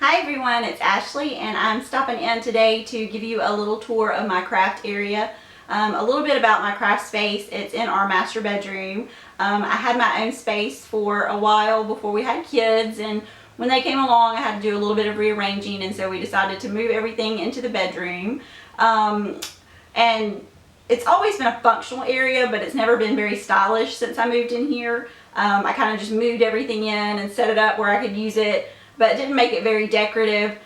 Hi everyone, it's Ashley and I'm stopping in today to give you a little tour of my craft area. A little bit about my craft space. It's in our master bedroom. I had my own space for a while before we had kids, and when they came along I had to do a little bit of rearranging, and so we decided to move everything into the bedroom. And it's always been a functional area, but it's never been very stylish since I moved in here. I kind of just moved everything in and set it up where I could use it, but it didn't make it very decorative.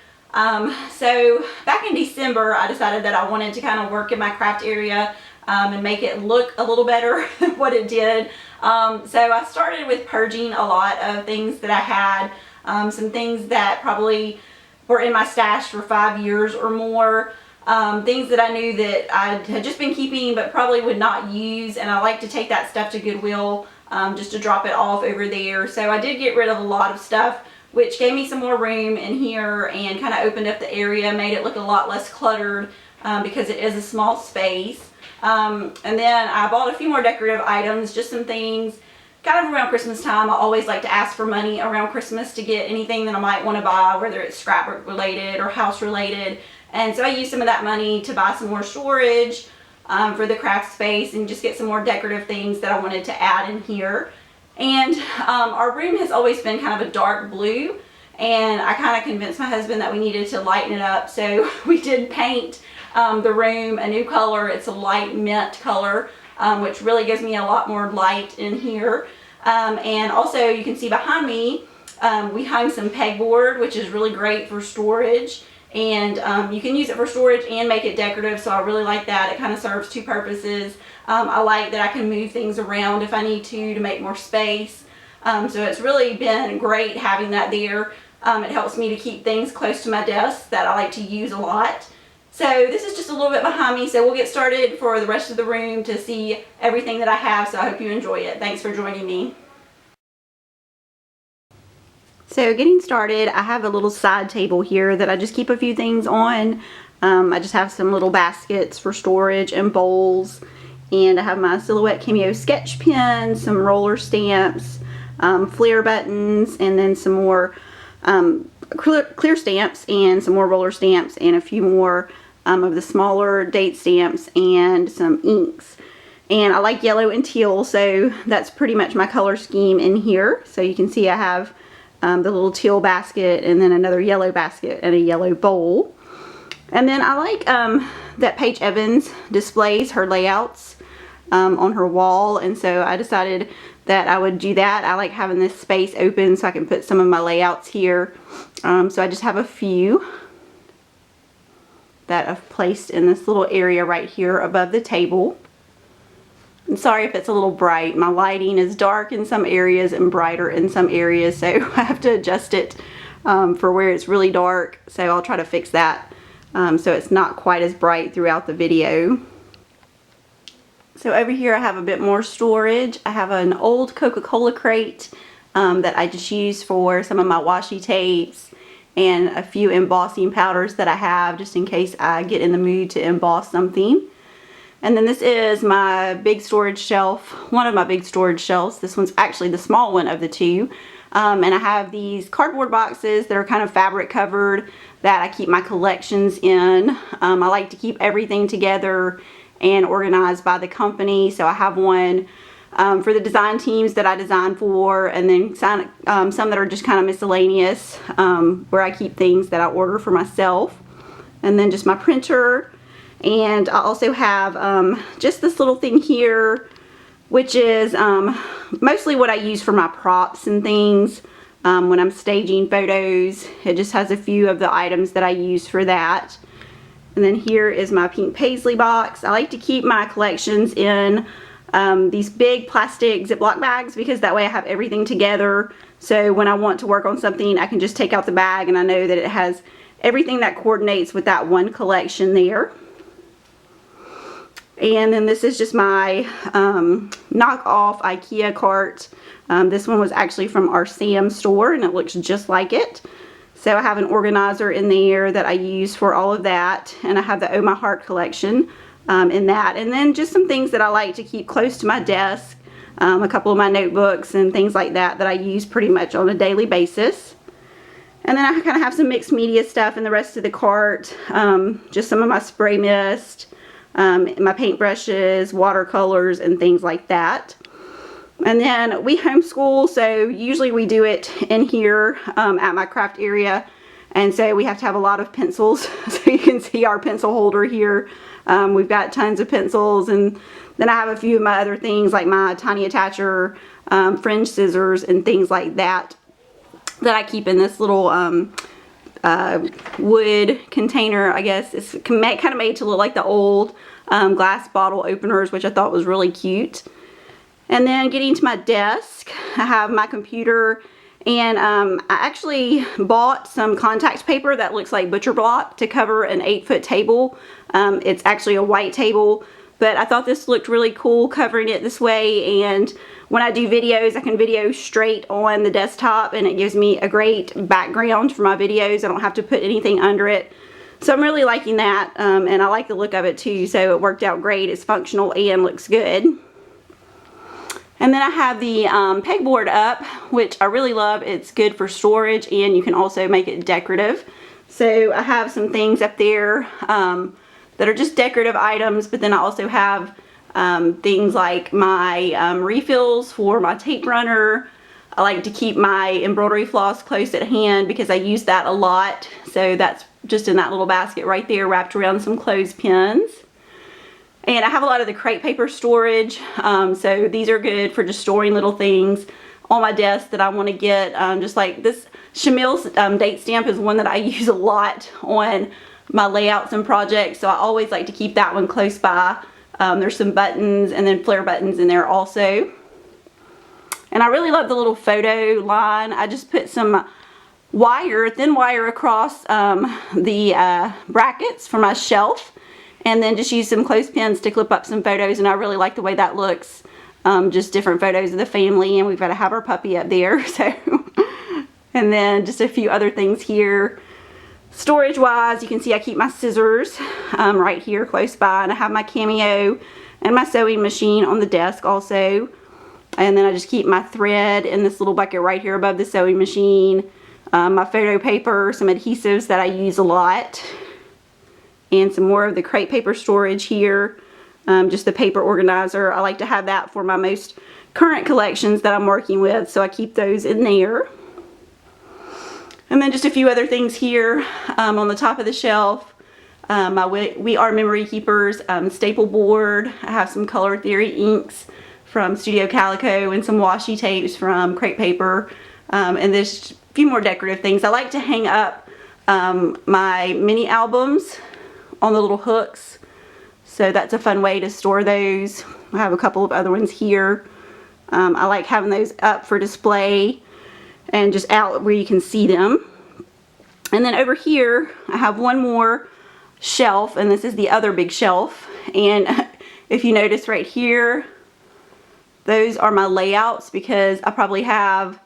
So back in December I decided that I wanted to kind of work in my craft area and make it look a little better than what it did. So I started with purging a lot of things that I had, some things that probably were in my stash for 5 years or more, things that I knew that I had just been keeping but probably would not use, and I like to take that stuff to Goodwill just to drop it off over there. So I did get rid of a lot of stuff, which gave me some more room in here and kind of opened up the area, made it look a lot less cluttered because it is a small space. And then I bought a few more decorative items, just some things kind of around Christmas time. I always like to ask for money around Christmas to get anything that I might want to buy, whether it's scrapbook related or house related. And so I used some of that money to buy some more storage for the craft space and just get some more decorative things that I wanted to add in here. And our room has always been kind of a dark blue, and I kind of convinced my husband that we needed to lighten it up, so we did paint the room a new color. It's a light mint color, which really gives me a lot more light in here. And also you can see behind me we hung some pegboard, which is really great for storage, and you can use it for storage and make it decorative, so I really like that. It kind of serves two purposes. I like that I can move things around if I need to make more space. So it's really been great having that there. It helps me to keep things close to my desk that I like to use a lot. So this is just a little bit behind me, so we'll get started for the rest of the room to see everything that I have, so I hope you enjoy it. Thanks for joining me. So getting started, I have a little side table here that I just keep a few things on. I just have some little baskets for storage and bowls. And I have my Silhouette Cameo sketch pen, some roller stamps, flare buttons, and then some more clear stamps and some more roller stamps, and a few more of the smaller date stamps and some inks. And I like yellow and teal, so that's pretty much my color scheme in here. So you can see I have the little teal basket and then another yellow basket and a yellow bowl. And then I like that Paige Evans displays her layouts on her wall, and so I decided that I would do that. I like having this space open so I can put some of my layouts here. So I just have a few that I've placed in this little area right here above the table. I'm sorry if it's a little bright. My lighting is dark in some areas and brighter in some areas, so I have to adjust it for where it's really dark. So I'll try to fix that so it's not quite as bright throughout the video. So over here I have a bit more storage. I have an old Coca-Cola crate that I just use for some of my washi tapes and a few embossing powders that I have just in case I get in the mood to emboss something. And then this is my big storage shelf, one of my big storage shelves. This one's actually the small one of the two. And I have these cardboard boxes that are kind of fabric covered that I keep my collections in. I like to keep everything together and organized by the company. So I have one for the design teams that I design for, and then some that are just kind of miscellaneous where I keep things that I order for myself. And then just my printer. And I also have just this little thing here, which is mostly what I use for my props and things when I'm staging photos. It just has a few of the items that I use for that. And then here is my pink paisley box. I like to keep my collections in these big plastic Ziploc bags because that way I have everything together. So when I want to work on something, I can just take out the bag and I know that it has everything that coordinates with that one collection there. And then this is just my knockoff IKEA cart. This one was actually from our Sam store and it looks just like it. So I have an organizer in there that I use for all of that, and I have the Oh My Heart collection in that. And then just some things that I like to keep close to my desk, a couple of my notebooks and things like that that I use pretty much on a daily basis. And then I kind of have some mixed media stuff in the rest of the cart. Just some of my spray mist, my paintbrushes, watercolors, and things like that. And then we homeschool, so usually we do it in here at my craft area. And so we have to have a lot of pencils. So you can see our pencil holder here. We've got tons of pencils, and then I have a few of my other things like my tiny attacher, fringe scissors, and things like that that I keep in this little wood container, I guess. It's kind of made to look like the old glass bottle openers, which I thought was really cute. And then getting to my desk, I have my computer, and I actually bought some contact paper that looks like butcher block to cover an 8-foot table. It's actually a white table, but I thought this looked really cool covering it this way, and when I do videos, I can video straight on the desktop, and it gives me a great background for my videos. I don't have to put anything under it. So I'm really liking that, and I like the look of it too, so it worked out great. It's functional and looks good. And then I have the pegboard up, which I really love. It's good for storage, and you can also make it decorative. So I have some things up there that are just decorative items, but then I also have things like my refills for my tape runner. I like to keep my embroidery floss close at hand because I use that a lot. So that's just in that little basket right there, wrapped around some clothespins. And I have a lot of the crepe paper storage, so these are good for just storing little things on my desk that I want to get. Just like this Shamil's date stamp is one that I use a lot on my layouts and projects, so I always like to keep that one close by. There's some buttons and then flare buttons in there also. And I really love the little photo line. I just put some wire, thin wire across the brackets for my shelf. And then just use some clothespins to clip up some photos, and I really like the way that looks. Just different photos of the family, and we've got to have our puppy up there. So, and then just a few other things here. Storage wise, you can see I keep my scissors right here close by, and I have my Cameo and my sewing machine on the desk also. And then I just keep my thread in this little bucket right here above the sewing machine. My photo paper, some adhesives that I use a lot, and some more of the crepe paper storage here. Just the paper organizer. I like to have that for my most current collections that I'm working with, so I keep those in there. And then just a few other things here on the top of the shelf. My We Are Memory Keepers staple board. I have some Color Theory inks from Studio Calico and some washi tapes from crepe paper. And there's a few more decorative things. I like to hang up my mini albums on the little hooks, so that's a fun way to store those. I have a couple of other ones here. I like having those up for display and just out where you can see them. And then over here I have one more shelf, and this is the other big shelf, and if you notice right here, those are my layouts, because I probably have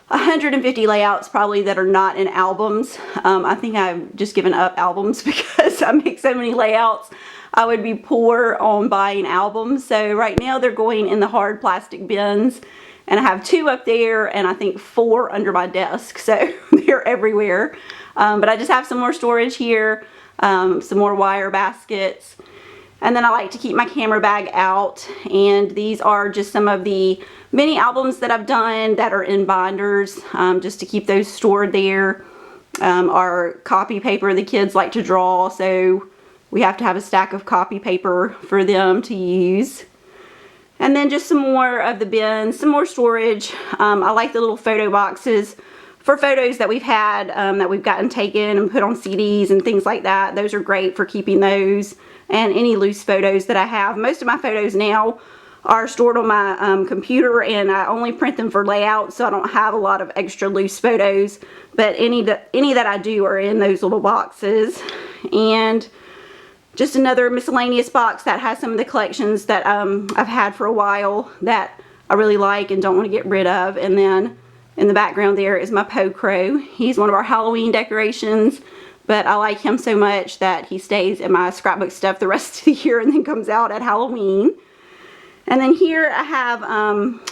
150 layouts probably that are not in albums. I think I've just given up albums because I make so many layouts. I would be poor on buying albums. So right now they're going in the hard plastic bins, and I have 2 up there and I think 4 under my desk. So they're everywhere. But I just have some more storage here, some more wire baskets. And then I like to keep my camera bag out, and these are just some of the mini albums that I've done that are in binders, just to keep those stored there. Our copy paper, the kids like to draw, so we have to have a stack of copy paper for them to use. And then just some more of the bins, some more storage. I like the little photo boxes for photos that we've had, that we've gotten taken and put on CDs and things like that. Those are great for keeping those, and any loose photos that I have. Most of my photos now are stored on my computer, and I only print them for layout, so I don't have a lot of extra loose photos, but any that I do are in those little boxes. And just another miscellaneous box that has some of the collections that I've had for a while that I really like and don't want to get rid of. And then in the background there is my Poe Crow. He's one of our Halloween decorations, but I like him so much that he stays in my scrapbook stuff the rest of the year and then comes out at Halloween. And then here I have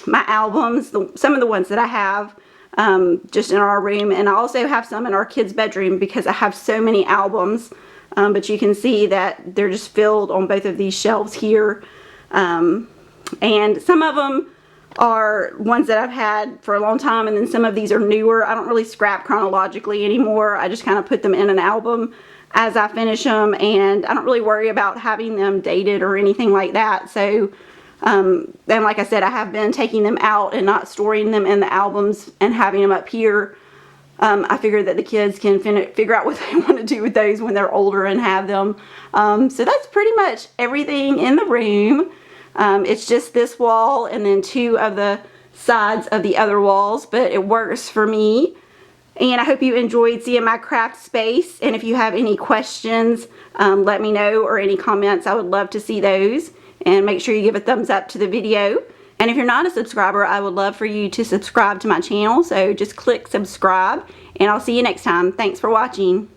my albums, some of the ones that I have. just in our room. And I also have some in our kids' bedroom because I have so many albums. But you can see that they're just filled on both of these shelves here. And some of them are ones that I've had for a long time, and then some of these are newer. I don't really scrap chronologically anymore. I just kind of put them in an album as I finish them, and I don't really worry about having them dated or anything like that. So then, like I said, I have been taking them out and not storing them in the albums and having them up here. I figure that the kids can figure out what they want to do with those when they're older and have them. So that's pretty much everything in the room. It's just this wall and then 2 of the sides of the other walls, but it works for me. And I hope you enjoyed seeing my craft space. And if you have any questions, let me know, or any comments. I would love to see those. And make sure you give a thumbs up to the video. And if you're not a subscriber, I would love for you to subscribe to my channel. So just click subscribe, and I'll see you next time. Thanks for watching.